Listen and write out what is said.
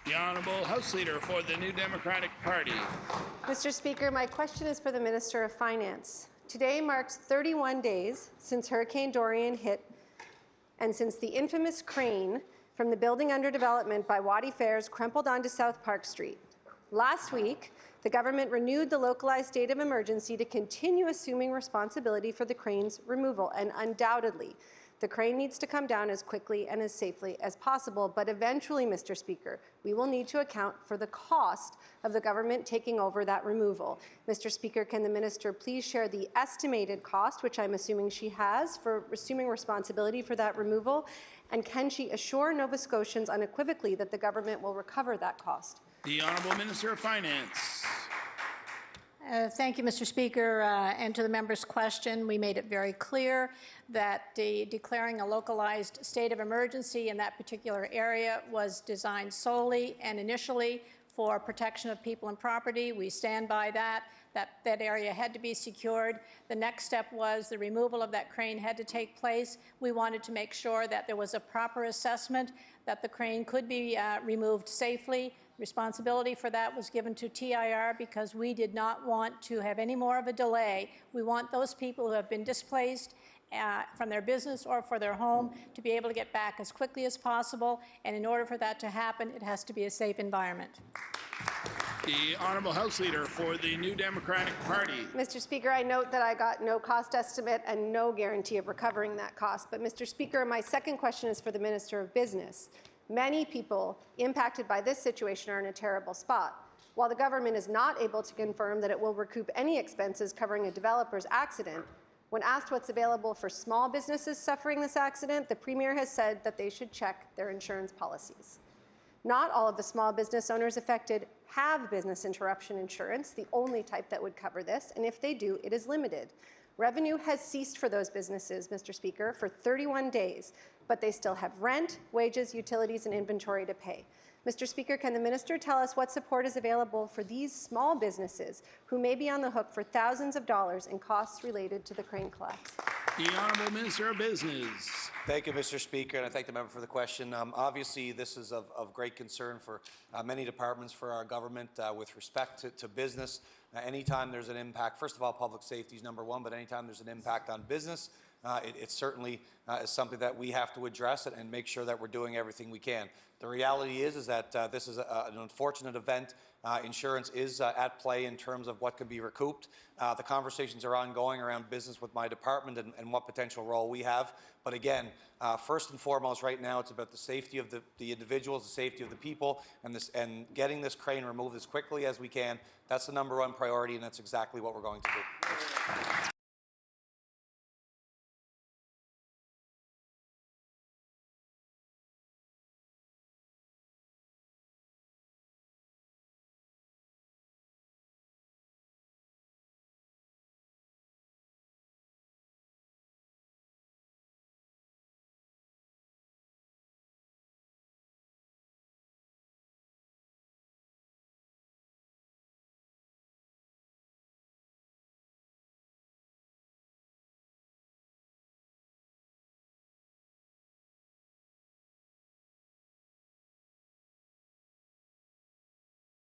The Honourable House Leader for the New Democratic Party. Mr. Speaker, my question is for the Minister of Finance. Today marks 31 days since Hurricane Dorian hit and since the infamous crane from the building under development by Waddy Fairs crumpled onto South Park Street. Last week, the government renewed the localized state of emergency to continue assuming responsibility for the crane's removal, and undoubtedly, the crane needs to come down as quickly and as safely as possible, but eventually, Mr. Speaker, we will need to account for the cost of the government taking over that removal. Mr. Speaker, can the minister please share the estimated cost, which I'm assuming she has, for assuming responsibility for that removal, and can she assure Nova Scotians unequivocally that the government will recover that cost? The Honourable Minister of Finance. Thank you, Mr. Speaker. And to the member's question, we made it very clear that declaring a localized state of emergency in that particular area was designed solely and initially for protection of people and property. We stand by that. That area had to be secured. The next step was the removal of that crane had to take place. We wanted to make sure that there was a proper assessment that the crane could be removed safely. Responsibility for that was given to TIR because we did not want to have any more of a delay. We want those people who have been displaced from their business or for their home to be able to get back as quickly as possible, and in order for that to happen, it has to be a safe environment. The Honourable House Leader for the New Democratic Party. Mr. Speaker, I note that I got no cost estimate and no guarantee of recovering that cost. But, Mr. Speaker, my second question is for the Minister of Business. Many people impacted by this situation are in a terrible spot. While the government is not able to confirm that it will recoup any expenses covering a developer's accident, when asked what's available for small businesses suffering this accident, the Premier has said that they should check their insurance policies. Not all of the small business owners affected have business interruption insurance, the only type that would cover this, and if they do, it is limited. Revenue has ceased for those businesses, Mr. Speaker, for 31 days, but they still have rent, wages, utilities, and inventory to pay. Mr. Speaker, can the minister tell us what support is available for these small businesses who may be on the hook for thousands of dollars in costs related to the crane collapse? The Honourable Minister of Business. Thank you, Mr. Speaker, and I thank the member for the question. Obviously, this is of great concern for many departments for our government with respect to business. Anytime there's an impact, first of all, public safety is number one, but anytime there's an impact on business, it certainly is something that we have to address and make sure that we're doing everything we can. The reality is that this is an unfortunate event. Insurance is at play in terms of what can be recouped. The conversations are ongoing around business with my department and what potential role we have. But again, first and foremost right now, it's about the safety of the individuals, the safety of the people, and getting this crane removed as quickly as we can. That's the #1 priority, and that's exactly what we're going to do.